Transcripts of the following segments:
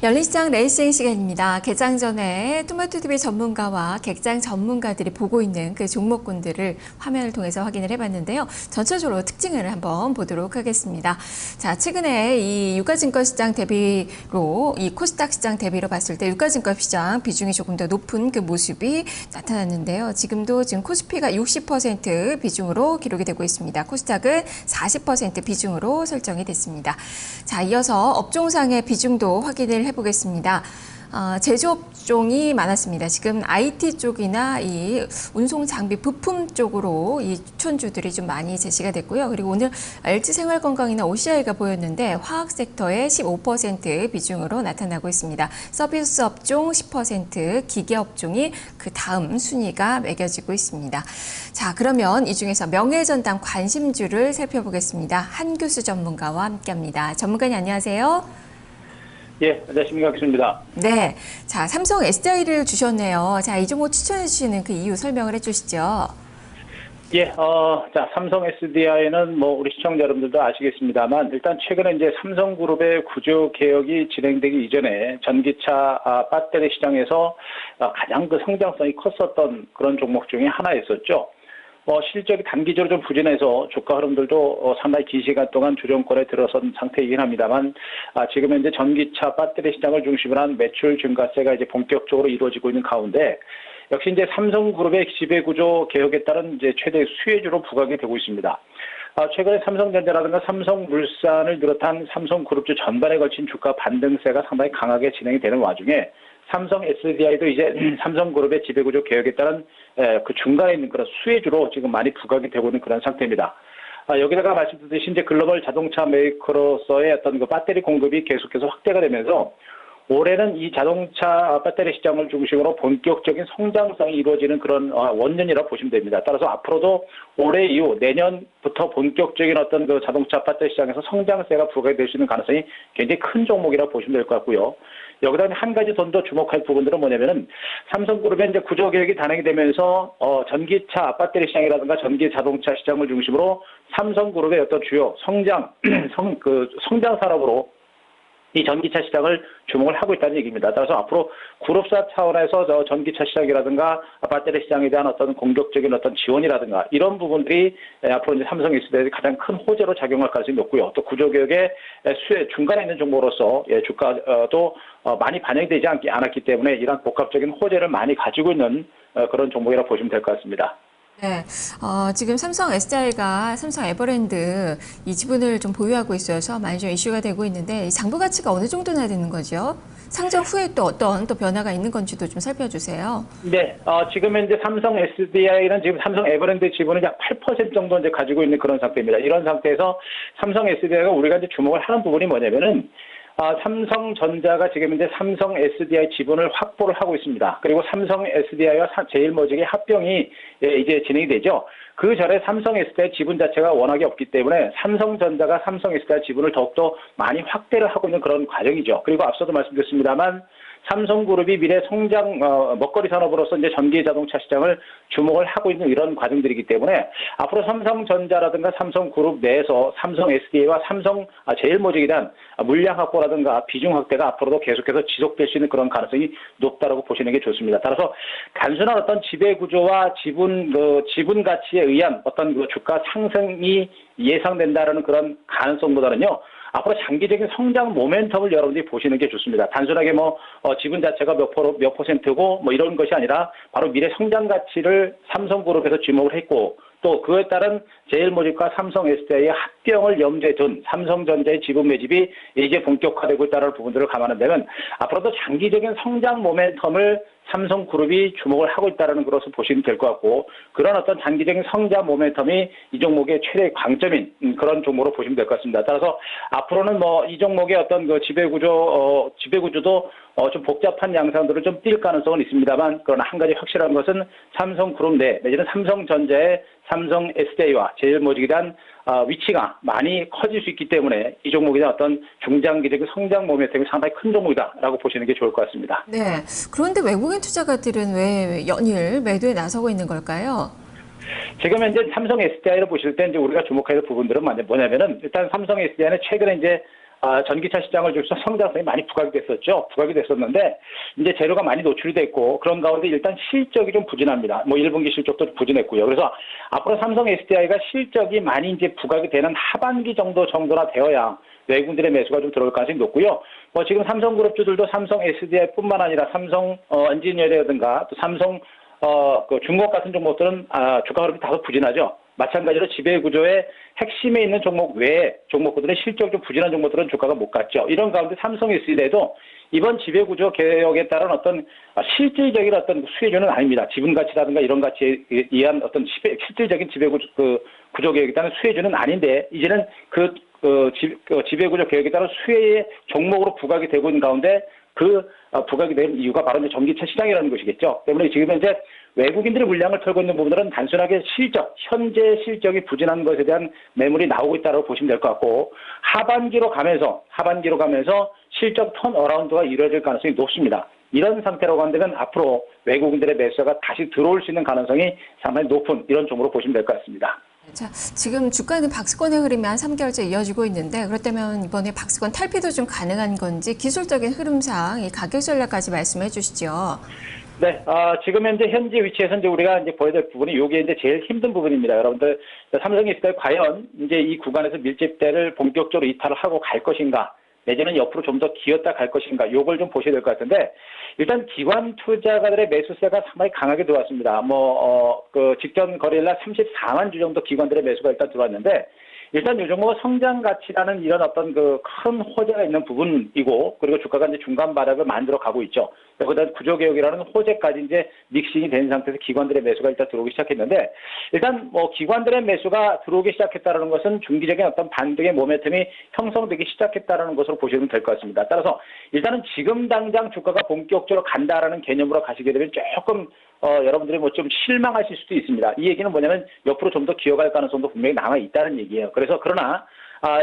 열린시장 레이싱 시간입니다. 개장 전에 토마토TV 전문가와 객장 전문가들이 보고 있는 그 종목군들을 화면을 통해서 확인을 해봤는데요. 전체적으로 특징을 한번 보도록 하겠습니다. 자, 최근에 이 유가증권 시장 대비로 이 코스닥 시장 대비로 봤을 때 유가증권 시장 비중이 조금 더 높은 그 모습이 나타났는데요. 지금 코스피가 60% 비중으로 기록이 되고 있습니다. 코스닥은 40% 비중으로 설정이 됐습니다. 자, 이어서 업종상의 비중도 확인을 해보겠습니다. 제조업종이 많았습니다. 지금 IT 쪽이나 이 운송 장비 부품 쪽으로 이 추천주들이 좀 많이 제시가 됐고요. 그리고 오늘 LG생활건강이나 OCI가 보였는데 화학 섹터의 15% 비중으로 나타나고 있습니다. 서비스 업종 10%, 기계 업종이 그 다음 순위가 매겨지고 있습니다. 자, 그러면 이 중에서 명예전당 관심주를 살펴보겠습니다. 한규수 전문가와 함께합니다. 전문가님 안녕하세요. 예, 안녕하십니까, 교수입니다. 네, 자, 삼성 SDI를 주셨네요. 자, 이 종목 추천해 주시는 그 이유 설명을 해주시죠. 예, 자, 삼성 SDI는 뭐 우리 시청자 여러분들도 아시겠습니다만 일단 최근에 이제 삼성그룹의 구조 개혁이 진행되기 이전에 전기차 배터리 시장에서 가장 그 성장성이 컸었던 그런 종목 중에 하나였었죠. 실적이 단기적으로 좀 부진해서 주가 흐름들도 상당히 긴 시간 동안 조정권에 들어선 상태이긴 합니다만, 지금 현재 전기차 배터리 시장을 중심으로 한 매출 증가세가 이제 본격적으로 이루어지고 있는 가운데, 역시 이제 삼성그룹의 지배구조 개혁에 따른 이제 최대 수혜주로 부각이 되고 있습니다. 최근에 삼성전자라든가 삼성물산을 비롯한 삼성그룹주 전반에 걸친 주가 반등세가 상당히 강하게 진행이 되는 와중에 삼성 SDI도 이제 삼성그룹의 지배구조 개혁에 따른 그 중간에 있는 그런 수혜주로 지금 많이 부각이 되고 있는 그런 상태입니다. 여기다가 말씀드렸듯이 이제 글로벌 자동차 메이커로서의 어떤 그 배터리 공급이 계속해서 확대가 되면서 올해는 이 자동차 배터리 시장을 중심으로 본격적인 성장성이 이루어지는 그런 원년이라고 보시면 됩니다. 따라서 앞으로도 올해 이후 내년부터 본격적인 어떤 그 자동차 배터리 시장에서 성장세가 부각이 될 수 있는 가능성이 굉장히 큰 종목이라고 보시면 될 것 같고요. 여기다 한 가지 더 주목할 부분들은 뭐냐면은 삼성그룹의 이제 구조 개혁이 단행이 되면서 전기차 배터리 시장이라든가 전기 자동차 시장을 중심으로 삼성그룹의 어떤 주요 성장 산업으로 이 전기차 시장을 주목을 하고 있다는 얘기입니다. 따라서 앞으로 그룹사 차원에서 전기차 시장이라든가 배터리 시장에 대한 어떤 공격적인 어떤 지원이라든가 이런 부분들이 앞으로 이제 삼성 SDI의 가장 큰 호재로 작용할 가능성이 높고요. 또 구조개혁의 수혜 중간에 있는 종목으로서 주가도 많이 반영이 되지 않았기 때문에 이런 복합적인 호재를 많이 가지고 있는 그런 종목이라고 보시면 될 것 같습니다. 네, 지금 삼성 SDI가 삼성 에버랜드 이 지분을 좀 보유하고 있어서 많이 좀 이슈가 되고 있는데 이 장부 가치가 어느 정도나 되는 거죠? 상장 후에 또 어떤 또 변화가 있는 건지도 좀 살펴주세요. 네, 지금 현재 삼성 SDI는 지금 삼성 에버랜드 지분을 약 8% 정도 이제 가지고 있는 그런 상태입니다. 이런 상태에서 삼성 SDI가 우리가 이제 주목을 하는 부분이 뭐냐면은 삼성전자가 지금 이제 삼성 SDI 지분을 확보를 하고 있습니다. 그리고 삼성 SDI와 제일모직의 합병이 이제 진행이 되죠. 그 전에 삼성 SDI 지분 자체가 워낙에 없기 때문에 삼성전자가 삼성 SDI 지분을 더욱더 많이 확대를 하고 있는 그런 과정이죠. 그리고 앞서도 말씀드렸습니다만 삼성그룹이 미래 성장 먹거리 산업으로서 이제 전기 자동차 시장을 주목을 하고 있는 이런 과정들이기 때문에 앞으로 삼성전자라든가 삼성그룹 내에서 삼성 SDI와 삼성 제일모직에 대한 물량 확보라든가 비중 확대가 앞으로도 계속해서 지속될 수 있는 그런 가능성이 높다라고 보시는 게 좋습니다. 따라서 단순한 어떤 지배 구조와 지분 가치에 의한 어떤 그 주가 상승이 예상된다라는 그런 가능성보다는요. 앞으로 장기적인 성장 모멘텀을 여러분들이 보시는 게 좋습니다. 단순하게 지분 자체가 몇 퍼센트고 이런 것이 아니라 바로 미래 성장 가치를 삼성그룹에서 주목을 했고 또 그에 따른 제일모직과 삼성 SDI의 합병을 염두에 둔 삼성전자의 지분 매집이 이제 본격화되고 있다는 부분들을 감안한다면 앞으로도 장기적인 성장 모멘텀을 삼성그룹이 주목을 하고 있다는 것으로 보시면 될 것 같고 그런 어떤 장기적인 성장 모멘텀이 이 종목의 최대 강점인 그런 종목으로 보시면 될 것 같습니다. 따라서 앞으로는 이 종목의 어떤 그 지배구조도 좀 복잡한 양상들을 좀 띌 가능성은 있습니다만 그러나 한 가지 확실한 것은 삼성그룹 내 내지는 삼성전자의 삼성 SDI와 제일모직에 대한 위치가 많이 커질 수 있기 때문에 이 종목에 대한 어떤 중장기적인 성장 모멘텀이 상당히 큰 종목이다라고 보시는 게 좋을 것 같습니다. 네, 그런데 외국인 투자가들은 왜 연일 매도에 나서고 있는 걸까요? 지금 현재 삼성 SDI를 보실 때 이제 우리가 주목해야 될 부분들은 뭐냐면은 일단 삼성 SDI는 최근에 이제 전기차 시장을 중심으로 성장성이 많이 부각이 됐었죠. 부각이 됐었는데 이제 재료가 많이 노출이 됐고 그런 가운데 일단 실적이 좀 부진합니다. 뭐 1분기 실적도 부진했고요. 그래서 앞으로 삼성 SDI가 실적이 많이 이제 부각이 되는 하반기 정도나 되어야 외국인들의 매수가 좀 들어올 가능성이 높고요. 뭐 지금 삼성그룹주들도 삼성 SDI뿐만 아니라 삼성 엔지니어링이라든가 또 삼성 그 중국 같은 종목들은 주가 흐름이 다소 부진하죠. 마찬가지로 지배구조의 핵심에 있는 종목 외에 종목들의 실적이 좀 부진한 종목들은 주가가 못 갔죠. 이런 가운데 삼성 SDI도 이번 지배구조 개혁에 따른 어떤 실질적인 어떤 수혜주는 아닙니다. 지분가치라든가 이런 가치에 의한 어떤 실질적인 구조 개혁에 따른 수혜주는 아닌데 이제는 지배구조 개혁에 따른 수혜의 종목으로 부각이 되고 있는 가운데 부각이 된 이유가 바로 이제 전기차 시장이라는 것이겠죠. 때문에 지금 현재 외국인들의 물량을 털고 있는 부분들은 단순하게 현재 실적이 부진한 것에 대한 매물이 나오고 있다고 보시면 될 것 같고 하반기로 가면서 실적 턴어라운드가 이루어질 가능성이 높습니다. 이런 상태라고 한다면 앞으로 외국인들의 매수가 다시 들어올 수 있는 가능성이 상당히 높은 이런 종으로 보시면 될 것 같습니다. 자, 지금 주가는 박스권의 흐름이 한 3개월째 이어지고 있는데 그렇다면 이번에 박스권 탈피도 좀 가능한 건지 기술적인 흐름상 이 가격 전략까지 말씀해 주시죠. 네, 지금 현재 위치에서 이제 우리가 이제 보여야 될 부분이 이게 이제 제일 힘든 부분입니다. 여러분들, 삼성이 있을 때 과연 이제 이 구간에서 밀집대를 본격적으로 이탈을 하고 갈 것인가, 내지는 옆으로 좀 더 기었다 갈 것인가, 요걸 좀 보셔야 될 것 같은데, 일단 기관 투자가들의 매수세가 상당히 강하게 들어왔습니다. 직전 거래일날 34만 주 정도 기관들의 매수가 일단 들어왔는데, 일단 요 종목은 성장 가치라는 이런 어떤 큰 호재가 있는 부분이고, 그리고 주가가 이제 중간 바닥을 만들어 가고 있죠. 그다음 구조개혁이라는 호재까지 이제 믹싱이 된 상태에서 기관들의 매수가 일단 들어오기 시작했는데, 일단 기관들의 매수가 들어오기 시작했다는 것은 중기적인 어떤 반등의 모멘텀이 형성되기 시작했다는 것으로 보시면 될 것 같습니다. 따라서 일단은 지금 당장 주가가 본격적으로 간다라는 개념으로 가시게 되면 조금 여러분들이 좀 실망하실 수도 있습니다. 이 얘기는 뭐냐면 옆으로 좀 더 기어갈 가능성도 분명히 남아 있다는 얘기예요. 그러나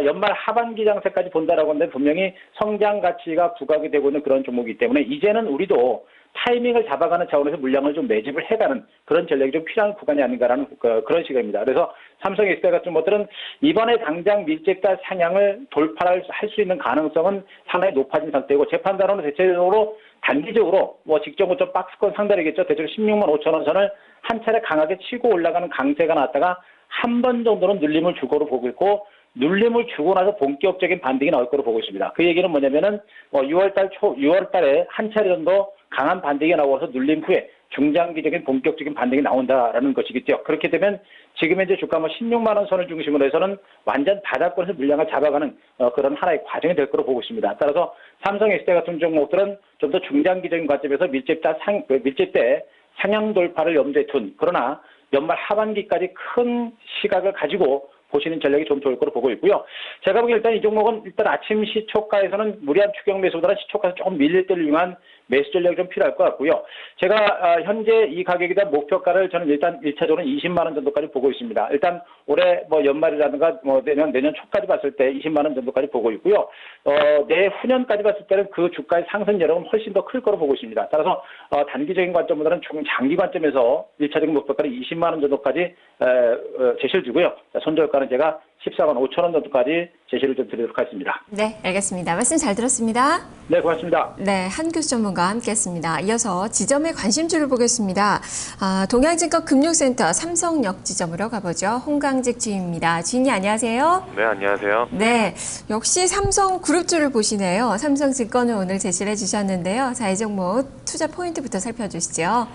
연말 하반기 장세까지 본다라고 하는데 분명히 성장 가치가 부각이 되고 있는 그런 종목이기 때문에 이제는 우리도 타이밍을 잡아가는 차원에서 물량을 좀 매집을 해가는 그런 전략이 좀 필요한 구간이 아닌가라는 그런 시각입니다. 그래서 삼성 SDI 같은 것들은 이번에 당장 밀집가 상향을 돌파할 수 있는 가능성은 상당히 높아진 상태이고 재판단으로는 대체적으로 단기적으로 직전 고점 박스권 상단이겠죠. 대체로 16만 5천 원 선을 한 차례 강하게 치고 올라가는 강세가 나왔다가 한 번 정도는 눌림을 주고로 보고 있고 눌림을 주고 나서 본격적인 반등이 나올 거로 보고 있습니다. 그 얘기는 뭐냐면은 6월 달에 한 차례 정도 강한 반등이 나와서 눌림 후에 중장기적인 본격적인 반등이 나온다라는 것이겠죠. 그렇게 되면 지금 현재 주가 16만 원 선을 중심으로 해서는 완전 바닥권에서 물량을 잡아가는 그런 하나의 과정이 될 거로 보고 있습니다. 따라서 삼성 SDI 같은 종목들은 좀 더 중장기적인 관점에서 밀집대 상향 돌파를 염두에 둔 그러나 연말 하반기까지 큰 시각을 가지고 보시는 전략이 좀 좋을 거로 보고 있고요. 제가 보기엔 일단 이 종목은 일단 아침 시초가에서는 무리한 추격 매수보다는 시초가에서 조금 밀릴 때를 이용한 매수 전략이 좀 필요할 것 같고요. 제가 현재 이 가격에 대한 목표가를 저는 일단 1차적으로 20만 원 정도까지 보고 있습니다. 일단 올해 연말이라든가 내년 초까지 봤을 때 20만 원 정도까지 보고 있고요. 내후년까지 봤을 때는 그 주가의 상승 여력은 훨씬 더 클 거로 보고 있습니다. 따라서 단기적인 관점보다는 좀 장기 관점에서 1차적인 목표가를 20만 원 정도까지 제시를 주고요. 손절가는 제가 14만 5천 원 정도까지 제시를 좀 드리도록 하겠습니다. 네, 알겠습니다. 말씀 잘 들었습니다. 네, 고맙습니다. 네, 한교수 전문가와 함께했습니다. 이어서 지점의 관심주를 보겠습니다. 동양증권 금융센터 삼성역 지점으로 가보죠. 홍강직 지인입니다. 지인이 안녕하세요. 네, 안녕하세요. 네, 역시 삼성그룹주를 보시네요. 삼성증권을 오늘 제시를 해주셨는데요. 자, 이 종목 투자 포인트부터 살펴주시죠.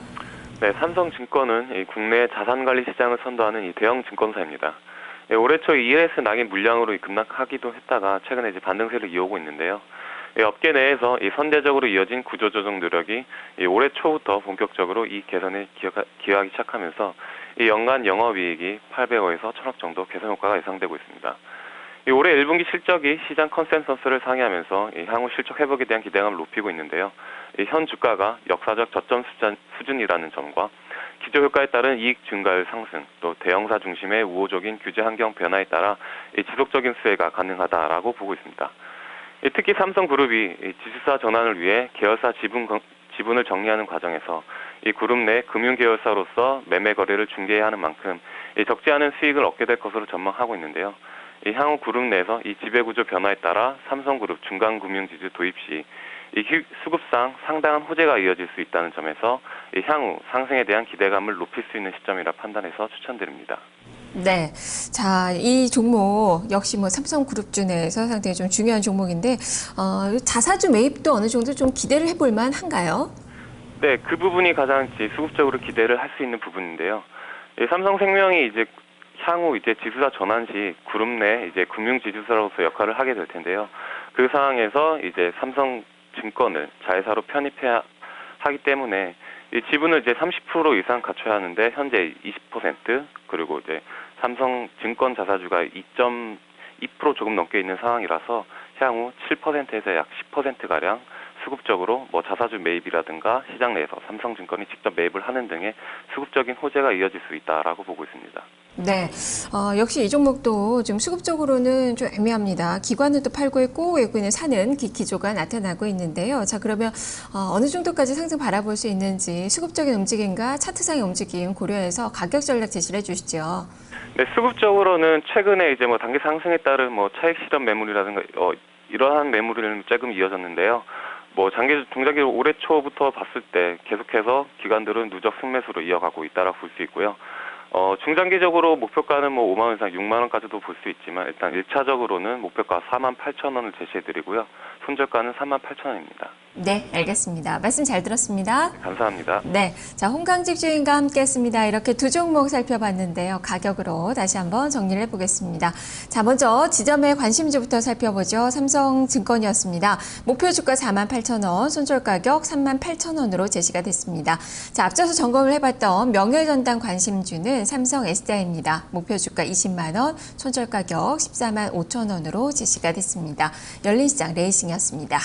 네, 삼성증권은 국내 자산관리 시장을 선도하는 이 대형 증권사입니다. 올해 초 ELS 낙인 물량으로 급락하기도 했다가 최근에 반등세를 이어오고 있는데요. 업계 내에서 선제적으로 이어진 구조조정 노력이 올해 초부터 본격적으로 이익 개선에 기여하기 시작하면서 연간 영업이익이 800억에서 1000억 정도 개선 효과가 예상되고 있습니다. 올해 1분기 실적이 시장 컨센서스를 상회하면서 향후 실적 회복에 대한 기대감을 높이고 있는데요. 현 주가가 역사적 저점 수준이라는 점과 기저효과에 따른 이익 증가율 상승, 또 대형사 중심의 우호적인 규제 환경 변화에 따라 지속적인 수혜가 가능하다라고 보고 있습니다. 특히 삼성그룹이 지주사 전환을 위해 계열사 지분을 정리하는 과정에서 이 그룹 내 금융계열사로서 매매 거래를 중개해야 하는 만큼 적지 않은 수익을 얻게 될 것으로 전망하고 있는데요. 이 향후 그룹 내에서 이 지배구조 변화에 따라 삼성그룹 중간금융지주 도입 시 이 수급상 상당한 호재가 이어질 수 있다는 점에서 이 향후 상승에 대한 기대감을 높일 수 있는 시점이라 판단해서 추천드립니다. 네. 자, 이 종목 역시 뭐 삼성그룹주 내에서 상당히 좀 중요한 종목인데, 자사주 매입도 어느 정도 좀 기대를 해볼 만한가요? 네, 그 부분이 가장 수급적으로 기대를 할 수 있는 부분인데요. 이 삼성생명이 이제 향후 이제 지수사 전환 시 그룹 내 이제 금융지주사로서 역할을 하게 될 텐데요. 그 상황에서 이제 삼성증권을 자회사로 편입해야 하기 때문에 이 지분을 이제 30% 이상 갖춰야 하는데 현재 20% 그리고 이제 삼성증권 자사주가 2.2% 조금 넘게 있는 상황이라서 향후 7%에서 약 10%가량 수급적으로 뭐 자사주 매입이라든가 시장 내에서 삼성증권이 직접 매입을 하는 등의 수급적인 호재가 이어질 수 있다라고 보고 있습니다. 네. 역시 이 종목도 좀 수급적으로는 좀 애매합니다. 기관은 또 팔고 있고 외국인은 사는 기조가 나타나고 있는데요. 자, 그러면 어느 정도까지 상승 바라볼 수 있는지 수급적인 움직임과 차트상의 움직임 고려해서 가격 전략 제시를 해주시죠. 네, 수급적으로는 최근에 이제 뭐 단기 상승에 따른 뭐 차익 실현 매물이라든가 이러한 매물은 조금 이어졌는데요. 뭐 중장기로 올해 초부터 봤을 때 계속해서 기관들은 누적 승매수로 이어가고 있다라고 볼 수 있고요. 중장기적으로 목표가는 뭐 5만 원 이상 6만 원까지도 볼 수 있지만 일단 1차적으로는 목표가 48,000원을 제시해드리고요. 손절가는 38,000원입니다. 네, 알겠습니다. 말씀 잘 들었습니다. 감사합니다. 네, 자 홍강직 주인과 함께했습니다. 이렇게 두 종목 살펴봤는데요. 가격으로 다시 한번 정리를 해보겠습니다. 자, 먼저 지점의 관심주부터 살펴보죠. 삼성증권이었습니다. 목표 주가 48,000원, 손절 가격 38,000원으로 제시가 됐습니다. 자, 앞서서 점검을 해봤던 명예전당 관심주는 삼성 SDI입니다. 목표 주가 20만 원, 손절 가격 14만 5천 원으로 제시가 됐습니다. 열린 시장 레이싱이었습니다.